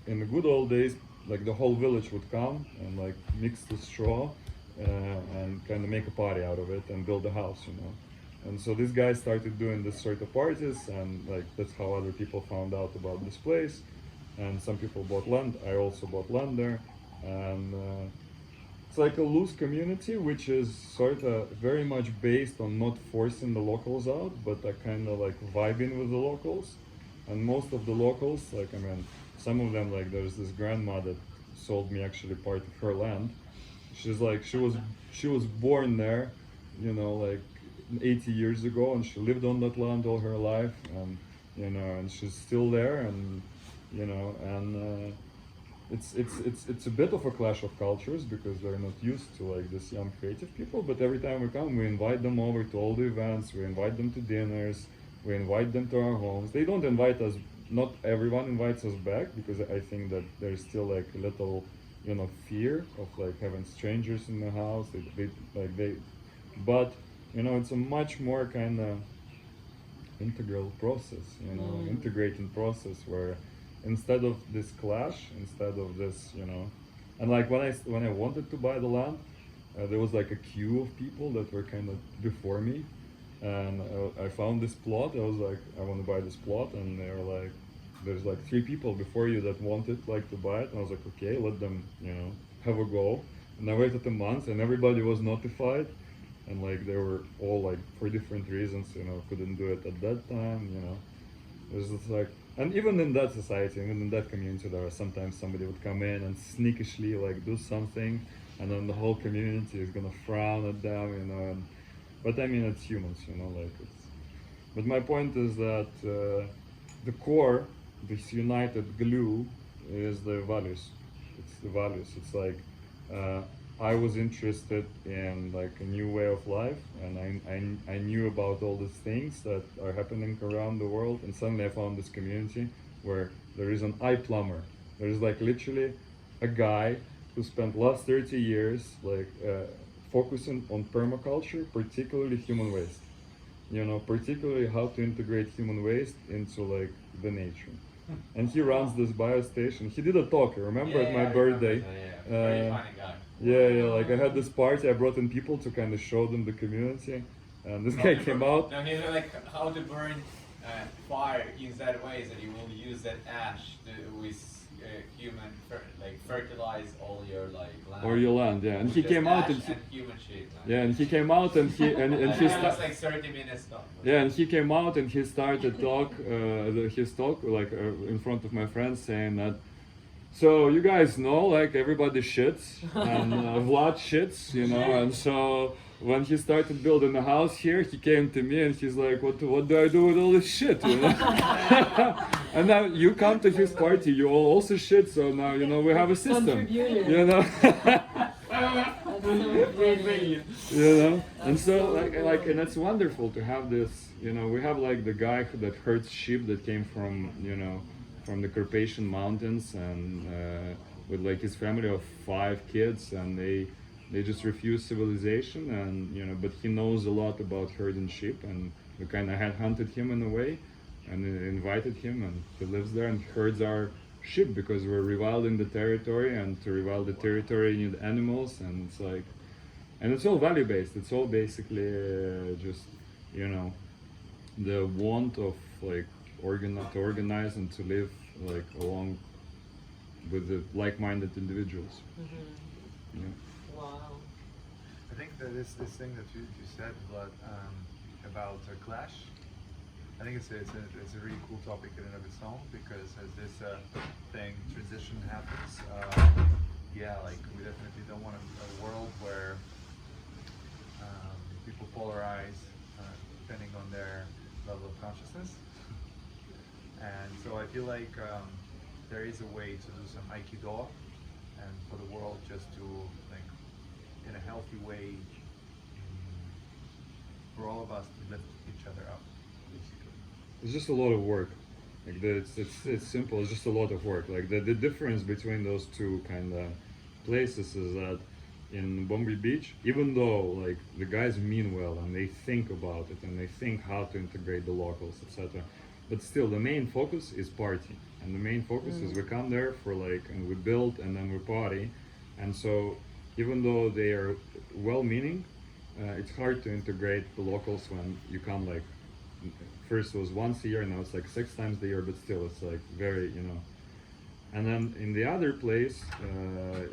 Speaker 1: in the good old days, like the whole village would come and like mix the straw and kind of make a party out of it and build a house, And so this guy started doing this sort of parties, and like that's how other people found out about this place. And some people bought land. I also bought land there, and it's like a loose community, which is sort of very much based on not forcing the locals out, but kind of like vibing with the locals. And most of the locals, like some of them, like there's this grandma that sold me actually part of her land. She's like she was born there, like 80 years ago, and she lived on that land all her life, and and she's still there, and it's a bit of a clash of cultures because they're not used to like this young creative people. But every time we come, we invite them over to all the events, we invite them to dinners, we invite them to our homes. They don't invite us. Not everyone invites us back, because I think that there's still like a little fear of like having strangers in the house. But it's a much more kind of integral process, integrating process, where instead of this clash, instead of this, and like when I wanted to buy the land, there was like a queue of people that were kind of before me, and I found this plot. I was like, I want to buy this plot, and they were like, there's like 3 people before you that wanted like to buy it, and I was like, okay, let them have a go. And I waited a month, and everybody was notified, and like they were all like for different reasons, couldn't do it at that time, It was just like, and even in that society, even in that community, there was sometimes somebody would come in and sneakishly like do something, and then the whole community is gonna frown at them, but I mean, it's humans, like it's. But my point is that the core, this united glue, is the values. It's the values. It's like I was interested in like a new way of life, and I knew about all these things that are happening around the world, and suddenly I found this community where there is an eye plumber. There is like literally a guy who spent last 30 years like focusing on permaculture, particularly human waste. Particularly how to integrate human waste into like the nature. And he runs this biostation. He did a talk, I remember, at my birthday.
Speaker 6: Very funny guy.
Speaker 1: Yeah, like I had this party, I brought in people to kind of show them the community, and this guy came out.
Speaker 6: No, he's like how to burn fire in that way that you will use that ash with fertilize all your like land.
Speaker 1: Or your land, yeah. And he came out and
Speaker 6: human shit.
Speaker 1: yeah, and he came out and he
Speaker 6: was like 30 minutes long.
Speaker 1: Yeah, and he came out and he started his talk like in front of my friends, saying that, so you guys know, like everybody shits and Vlad shits, and so when he started building a house here, he came to me and he's like, what do I do with all this shit, And now you come to his party, you all also shit, so now we have a system,
Speaker 2: Contributed. That's
Speaker 1: You know, and so like and it's wonderful to have this. You know, we have like the guy that herds sheep that came from from the Carpathian Mountains and with like his family of 5 kids, and they just refuse civilization, and but he knows a lot about herding sheep, and we kind of had hunted him in a way and invited him, and he lives there and herds our sheep because we're rewilding the territory, and to rewild the territory you need animals, and it's like, and it's all value based. It's all basically just the want of like to organize and to live like along with the like-minded individuals.
Speaker 2: Mm-hmm.
Speaker 1: Yeah.
Speaker 2: Wow.
Speaker 3: I think that this thing that you said about clash, I think it's a really cool topic in and of its own, because as this transition happens, like we definitely don't want a world where people polarize depending on their level of consciousness. And so I feel like there is a way to do some Aikido, and for the world just to like in a healthy way for all of us to lift each other up, basically.
Speaker 1: It's just a lot of work. Like it's simple. It's just a lot of work. Like the difference between those two kind of places is that in Bombay Beach, even though like the guys mean well and they think about it and they think how to integrate the locals, etc., but still the main focus is party, and the main focus is we come there for like, and we build and then we party, and so even though they are well-meaning, it's hard to integrate the locals when you come like. First it was once a year, now it's like 6 times a year, but still it's like very, And then in the other place,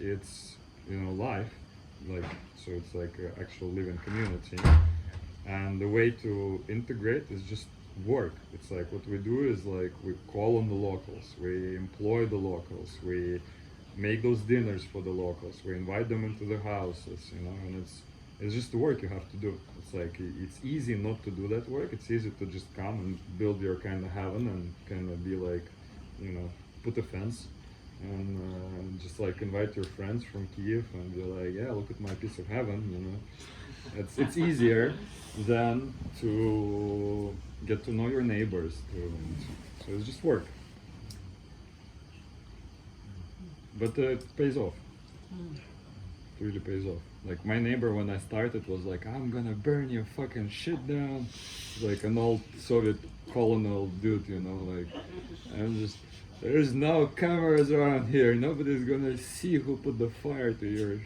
Speaker 1: it's, life, like, so it's like an actual living community. And the way to integrate is just work. It's like what we do is like we call on the locals, we employ the locals, we make those dinners for the locals, we invite them into the houses, and it's just the work you have to do. It's like, it's easy not to do that work. It's easy to just come and build your kind of heaven and kind of be like, put a fence and just like invite your friends from Kiev and be like, yeah, look at my piece of heaven, It's easier than to get to know your neighbors. So it's just work. But it pays off. It really pays off. Like my neighbor when I started was like, I'm gonna burn your fucking shit down. Like an old Soviet colonel dude, like, I'm just, there's no cameras around here. Nobody's gonna see who put the fire to your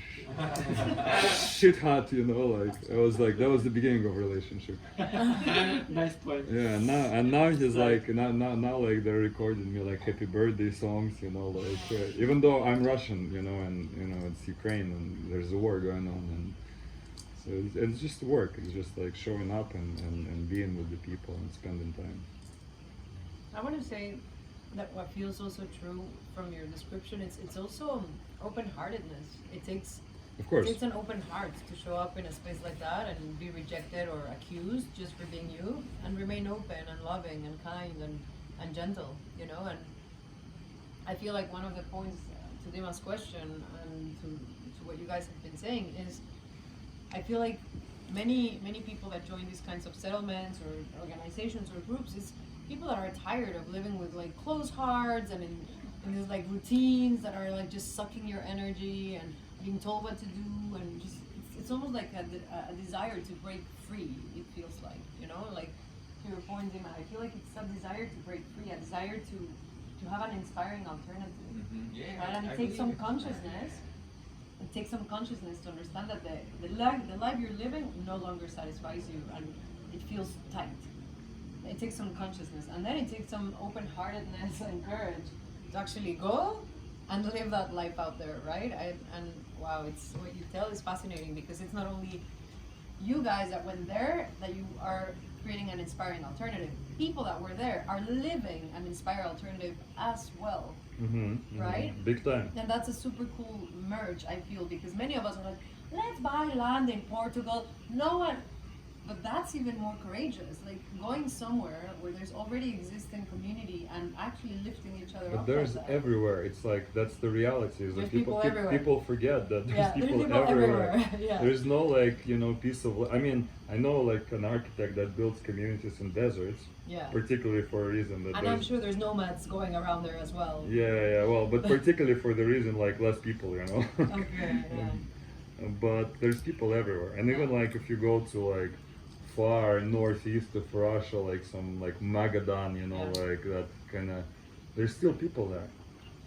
Speaker 1: shit hut, like, I was like, that was the beginning of relationship.
Speaker 7: Nice point.
Speaker 1: Yeah, now he's like, now like they're recording me like happy birthday songs, like, even though I'm Russian, and, it's Ukraine and there's a war going on, and so it's just work. It's just like showing up and being with the people and spending time.
Speaker 2: I want to say that what feels also true from your description, it's also open-heartedness. It takes
Speaker 1: Of course.
Speaker 2: It's an open heart to show up in a space like that and be rejected or accused just for being you, and remain open and loving and kind and gentle, And I feel like one of the points to Dima's question and to what you guys have been saying is, I feel like many people that join these kinds of settlements or organizations or groups is people that are tired of living with like closed hearts and in these like routines that are like just sucking your energy and being told what to do, and just it's almost like a desire to break free. It feels like, like to your point, Dima, I feel like it's a desire to break free, a desire to have an inspiring alternative.
Speaker 6: Mm-hmm. Yeah,
Speaker 2: Right? And
Speaker 6: I
Speaker 2: it takes some
Speaker 6: believe-
Speaker 2: consciousness. It takes some consciousness to understand that the life you're living no longer satisfies you and it feels tight. It takes some consciousness, and then it takes some open-heartedness and courage to actually go and live that life out there, right? And wow, it's what you tell is fascinating, because it's not only you guys that went there that you are creating an inspiring alternative. People that were there are living an inspired alternative as well. Right?
Speaker 1: Big time.
Speaker 2: And that's a super cool merge, I feel, because many of us are like, let's buy land in Portugal. No one, But that's even more courageous. Like going somewhere where there's already existing community and actually lifting each other
Speaker 1: But
Speaker 2: up.
Speaker 1: there's
Speaker 2: like that.
Speaker 1: everywhere. It's like that's the reality. Is
Speaker 2: There's
Speaker 1: that people
Speaker 2: people everywhere.
Speaker 1: people forget that there's
Speaker 2: Yeah,
Speaker 1: people,
Speaker 2: there's people everywhere. Yeah.
Speaker 1: There's no like piece of. I mean, I know like an architect that builds communities in deserts,
Speaker 2: Yeah.
Speaker 1: particularly for a reason that.
Speaker 2: And I'm sure there's nomads going around there as well.
Speaker 1: Yeah. Well, but particularly for the reason like less people,
Speaker 2: Okay, yeah.
Speaker 1: But there's people everywhere, and even like if you go to like far northeast of Russia, like some like Magadan,
Speaker 2: Yeah.
Speaker 1: like that kind of, there's still people there,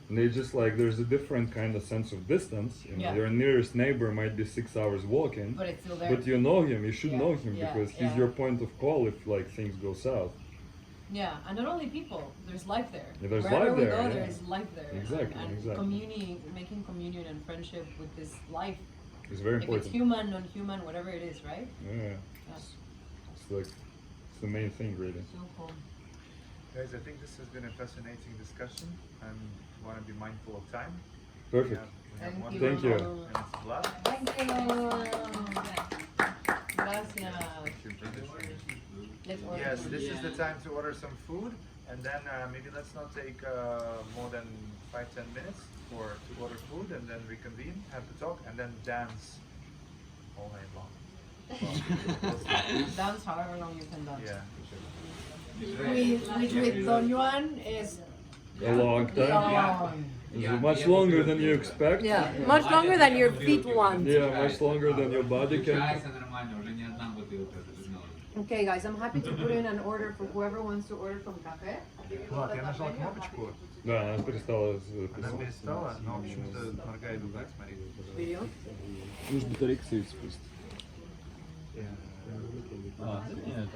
Speaker 1: and they just like there's a different kind of sense of distance.
Speaker 2: Yeah.
Speaker 1: Your nearest neighbor might be 6 hours walking,
Speaker 2: But it's still there.
Speaker 1: but you know him. You should
Speaker 2: Yeah,
Speaker 1: know him
Speaker 2: yeah,
Speaker 1: because he's
Speaker 2: yeah.
Speaker 1: your point of call if like things go south.
Speaker 2: Yeah, and not only people, there's life there.
Speaker 1: Yeah, there's
Speaker 2: Wherever
Speaker 1: life
Speaker 2: we
Speaker 1: there,
Speaker 2: go,
Speaker 1: yeah.
Speaker 2: there's life there.
Speaker 1: Exactly,
Speaker 2: And
Speaker 1: exactly.
Speaker 2: making communion and friendship with this life.
Speaker 1: It's very
Speaker 2: If it's
Speaker 1: important.
Speaker 2: human, non-human, whatever it is, right?
Speaker 1: Yeah, it's like it's the main thing really.
Speaker 2: So cool.
Speaker 3: Guys, I think this has been a fascinating discussion, and we want to be mindful of time.
Speaker 1: Perfect.
Speaker 3: We have one
Speaker 1: Thank you.
Speaker 3: and it's Vlad.
Speaker 2: Thank you. Gracias. Let's order
Speaker 3: Yes,
Speaker 2: food.
Speaker 3: this is the time to order some food, and then maybe let's not take more than 5-10 minutes to order food, and then reconvene, have the talk, and then dance all night long.
Speaker 2: Dance however long you can dance.
Speaker 3: Yeah.
Speaker 2: Which with Don Juan is
Speaker 1: A long time.
Speaker 2: long.
Speaker 1: It's much longer than you expect.
Speaker 2: Yeah, much longer than your feet want.
Speaker 1: Yeah, much longer than your body can.
Speaker 6: Получается нормально, уже не одна бутылка, ты знала.
Speaker 2: Okay, guys, I'm happy to put in an order for whoever wants to order from cafe.
Speaker 3: Влад, я нажал кнопочку,
Speaker 1: Да, она перестала
Speaker 3: она
Speaker 1: записывать.
Speaker 3: перестала, но почему-то моргает вот так, смотри.
Speaker 2: Video.
Speaker 1: Нужно батарейку просто.
Speaker 7: А, нет,